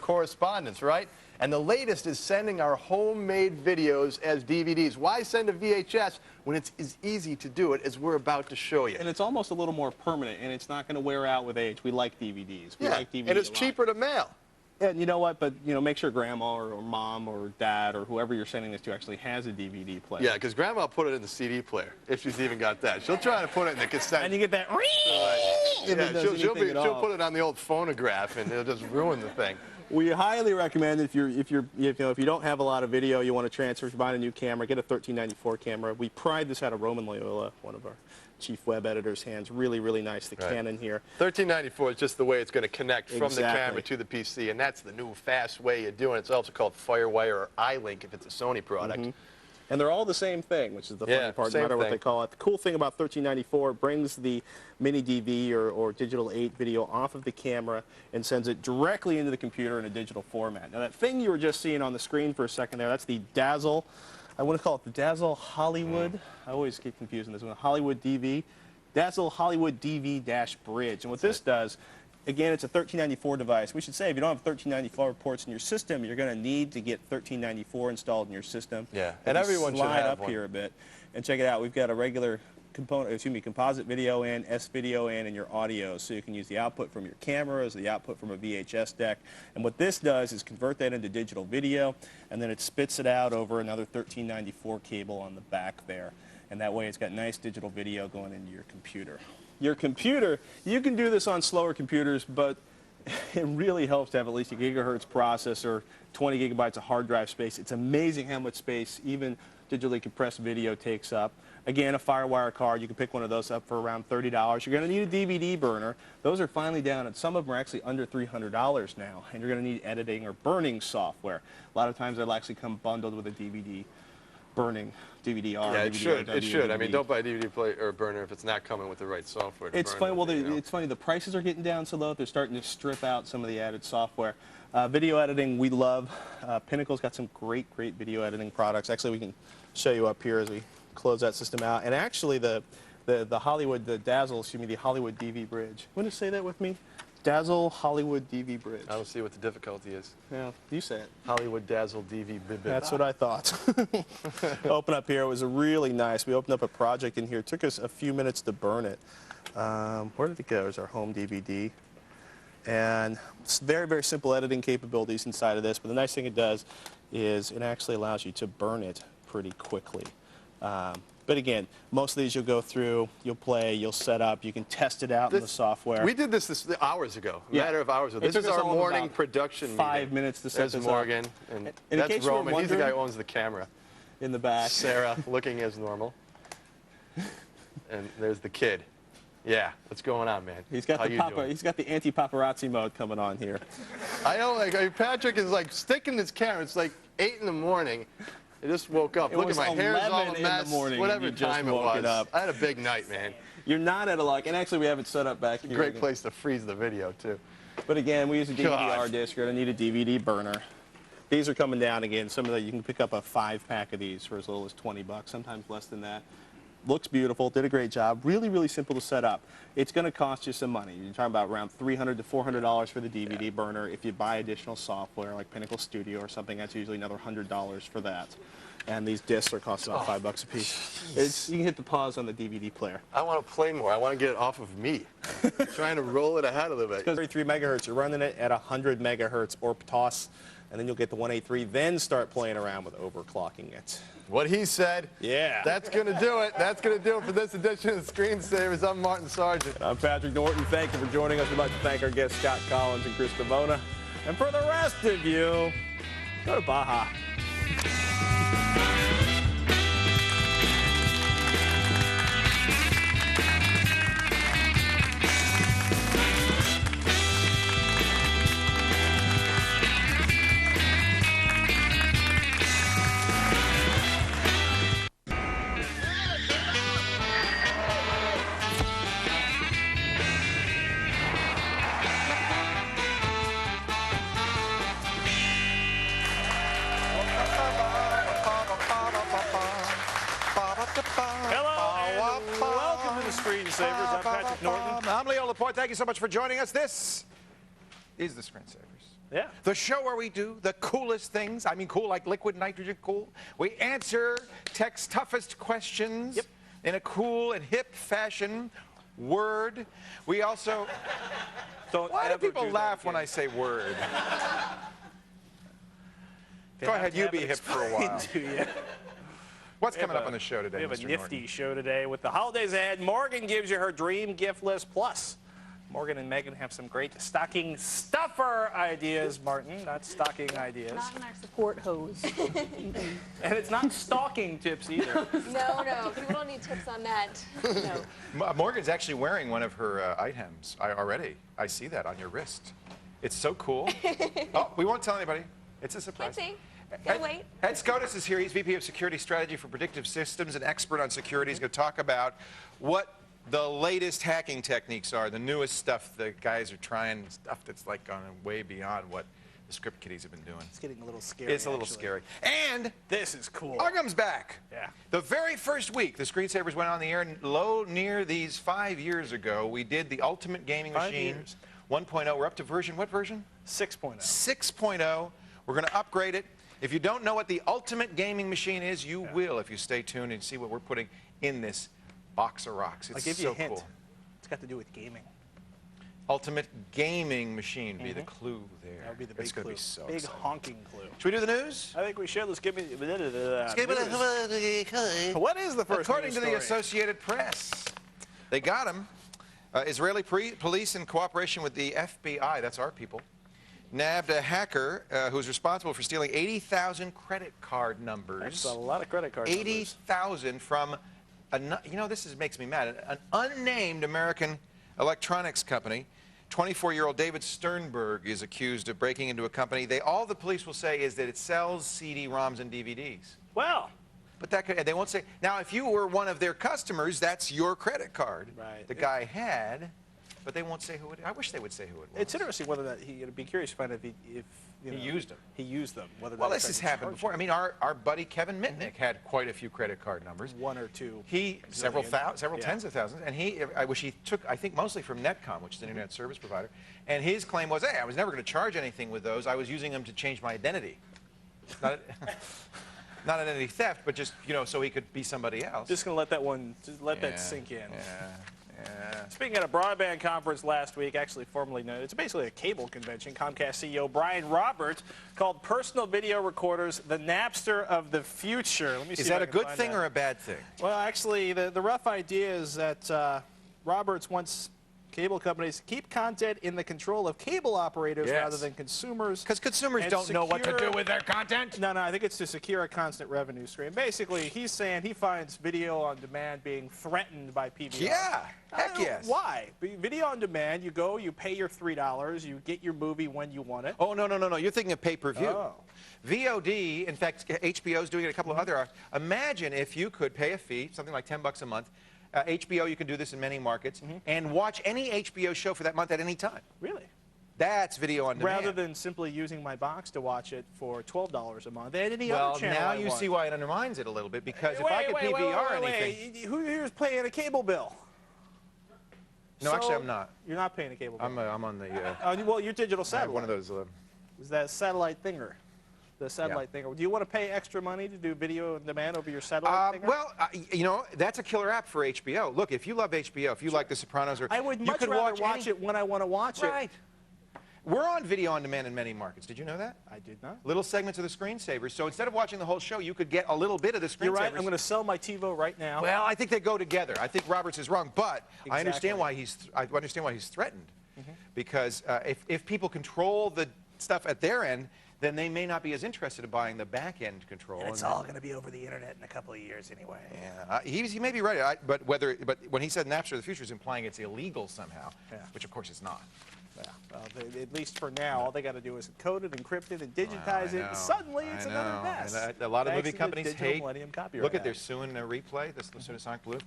correspondence, right? And the latest is sending our homemade videos as DVDs. Why send a VHS when it's as easy to do it as we're about to show you? And it's almost a little more permanent, and it's not going to wear out with age. We like DVDs. We like DVDs and it's cheaper to mail. And you know what? But make sure grandma or mom or dad or whoever you're sending this to actually has a DVD player. Yeah, because grandma put it in the CD player if she's even got that. She'll try to put it in the cassette. And you get that. Yeah, she'll put it on the old phonograph, and it'll just ruin the thing. We highly recommend if you don't have a lot of video, you want to transfer, if you're buying a new camera, get a 1394 camera. We pried this out of Roman Loyola, one of our chief web editors' hands. Really, really nice, the Canon here. 1394 is just the way it's going to connect from the camera to the PC, and that's the new fast way of doing it. It's also called FireWire or iLink if it's a Sony product. And they're all the same thing, which is the funny part, no matter what they call it. The cool thing about 1394, it brings the mini DV or digital 8 video off of the camera and sends it directly into the computer in a digital format. Now that thing you were just seeing on the screen for a second there, that's the Dazzle. I want to call it the Dazzle Hollywood. I always get confused in this one. Hollywood DV. Dazzle Hollywood DV-Bridge. And what this does, again, it's a 1394 device. We should say if you don't have 1394 ports in your system, you're going to need to get 1394 installed in your system. Yeah, and everyone should have slide up here a bit and check it out. We've got a regular composite video in, S-video in, and your audio, so you can use the output from your cameras, the output from a VHS deck. And what this does is convert that into digital video, and then it spits it out over another 1394 cable on the back there. And that way it's got nice digital video going into your computer. Your computer, you can do this on slower computers, but it really helps to have at least a gigahertz processor, 20 gigabytes of hard drive space. It's amazing how much space even digitally compressed video takes up. Again, a FireWire card, you can pick one of those up for around $30. You're going to need a DVD burner. Those are finally down, and some of them are actually under $300 now. And you're going to need editing or burning software. A lot of times they'll actually come bundled with a DVD burning DVD-R. Yeah, it should. I mean, don't buy a DVD player or burner if it's not coming with the right software. It's funny. Well, it's funny. The prices are getting down so low. They're starting to strip out some of the added software. Video editing, we love. Pinnacle's got some great video editing products. Actually, we can show you up here as we close that system out. And actually, the Hollywood, the Dazzle, excuse me, the Hollywood DV Bridge. Want to say that with me? Dazzle Hollywood DV Bridge. I don't see what the difficulty is. Yeah, you say it. Hollywood Dazzle DV Bridge. That's what I thought. Open up here. It was really nice. We opened up a project in here. It took us a few minutes to burn it. Where did it go? There's our home DVD. And it's very simple editing capabilities inside of this. But the nice thing it does is it actually allows you to burn it pretty quickly. But again, most of these you'll go through, you'll play, you'll set up, you can test it out in the software. We did this hours ago, a matter of hours ago. This is our morning production meeting. 5 minutes to set this up. There's Morgan, and that's Roman. He's the guy who owns the camera. In the back. Sarah, looking as normal. And there's the kid. Yeah, what's going on, man? He's got the anti-paparazzi mode coming on here. I know, like Patrick is like sticking his camera. It's like 8 in the morning. I just woke up. Look at my hair's all a mess. Whatever time it was. I had a big night, man. You're not at a lock. And actually, we have it set up back here. Great place to freeze the video, too. But again, we use a DVD-R disc. You're going to need a DVD burner. These are coming down again. Some of you can pick up a 5-pack of these for as little as 20 bucks, sometimes less than that. Looks beautiful, did a great job. Really simple to set up. It's going to cost you some money. You're talking about around $300 to $400 for the DVD burner. If you buy additional software like Pinnacle Studio or something, that's usually another $100 for that. And these discs are costing about $5 a piece. You can hit the pause on the DVD player. I want to play more. I want to get it off of me. Trying to roll it ahead a little bit. 33 megahertz. You're running it at 100 megahertz or toss, and then you'll get the 183. Then start playing around with overclocking it. What he said. Yeah. That's going to do it. That's going to do it for this edition of Screen Savers. I'm Martin Sargent. And I'm Patrick Norton. Thank you for joining us. We'd like to thank our guests Scott Collins and Chris Devona. And for the rest of you, go to Baja. Screen Savers. I'm Patrick Norton. I'm Leo Laporte. Thank you so much for joining us. This is the Screen Savers. Yeah. The show where we do the coolest things. I mean, cool like liquid nitrogen cool. We answer tech's toughest questions in a cool and hip fashion. Word. We also... Why do people laugh when I say word? Go ahead, you be hip for a while. What's coming up on the show today, We have Mr. a nifty show today with the holidays ahead. Morgan gives you her dream gift list. Plus, Morgan and Megan have some great stocking stuffer ideas, Martin, not stocking ideas. Not in our support hose. And it's not stalking tips either. No, people don't need tips on that. No. Morgan's actually wearing one of her items already. I see that on your wrist. It's so cool. Oh, we won't tell anybody. It's a surprise. Can't see. Gotta wait. Ed Scotus is here. He's VP of Security Strategy for Predictive Systems, an expert on security. He's going to talk about what the latest hacking techniques are, the newest stuff the guys are trying, stuff that's like gone way beyond what the script kiddies have been doing. It's getting a little scary. It's a little scary. And this is cool. Uggum's back. Yeah. The very first week the Screen Savers went on the air, near these 5 years ago, we did the Ultimate Gaming Machine 1.0. We're up to version, what version? 6.0. 6.0. We're going to upgrade it. If you don't know what the Ultimate Gaming Machine is, you will if you stay tuned and see what we're putting in this box of rocks. It's I'll give so you a hint. cool. It's got to do with gaming. Ultimate Gaming Machine be the clue there. That would be the big It's going clue. to be so big exciting. honking clue. Should we do the news? I think we should. Let's give me what is the first According news to the story? Associated Press, they got him. Israeli police, in cooperation with the FBI, that's our people, nabbed a hacker who's responsible for stealing 80,000 credit card numbers. That's a lot of credit card numbers. 80,000 from, this makes me mad, an unnamed American electronics company. 24-year-old David Sternberg is accused of breaking into a company. All the police will say is that it sells CD-ROMs and DVDs. Well. But they won't say. Now, if you were one of their customers, that's your credit card. Right. The guy had, but they won't say who it. I wish they would say who it was. It's interesting whether that he'd be curious to find out if he used them. He used them. Whether Well, this has happened before. I mean, our buddy Kevin Mitnick had quite a few credit card numbers. One or two. Several tens of thousands, and I took, I think, mostly from Netcom, which is an internet service provider. And his claim was, hey, I was never going to charge anything with those. I was using them to change my identity. Not identity theft, but just, so he could be somebody else. Just going to let that one, that sink in. Yeah. Speaking at a broadband conference last week, actually formerly known, it's basically a cable convention, Comcast CEO Brian Roberts called personal video recorders the Napster of the future. Let me see. Is that a good thing or a bad thing? Well, actually, the rough idea is that Roberts wants cable companies to keep content in the control of cable operators rather than consumers. Because consumers don't know what to do with their content. No, I think it's to secure a constant revenue stream. Basically, he's saying he finds video on demand being threatened by PVR. Yeah, heck yes. Why? Video on demand, you go, you pay your $3, you get your movie when you want it. Oh, no. You're thinking of pay-per-view. Oh. VOD, in fact, HBO's doing it, a couple of other. Imagine if you could pay a fee, something like $10 a month. HBO, you can do this in many markets, and watch any HBO show for that month at any time. Really? That's video on demand. Rather than simply using my box to watch it for $12 a month. Any other channel now you see why it undermines it a little bit, because if I could PVR anything... Who here is paying a cable bill? No, actually, I'm not. You're not paying a cable bill? I'm on the... well, you're digital satellite. one of those... Is that satellite thinger? The satellite thinger. Do you want to pay extra money to do video on demand over your satellite thinger? Well, that's a killer app for HBO. Look, if you love HBO, if you like The Sopranos, I would much rather watch it when I want to watch it. Right. We're on video on demand in many markets. Did you know that? I did not. Little segments of the Screen Savers. So instead of watching the whole show, you could get a little bit of the Screen Savers. You're right. I'm going to sell my TiVo right now. Well, I think they go together. I think Roberts is wrong, but I understand why he's threatened. Because if people control the stuff at their end, then they may not be as interested in buying the back-end control. And it's all going to be over the internet in a couple of years anyway. Yeah, he may be right. But when he said Napster of the future, is implying it's illegal somehow, which of course it's not. Yeah. Well, at least for now, all they got to do is encode it, encrypt it, and digitize it. And suddenly, it's another mess. And a lot of movie companies hate. Millennium Copyright Look at Act. they're suing Replay, the Supersonic Blue.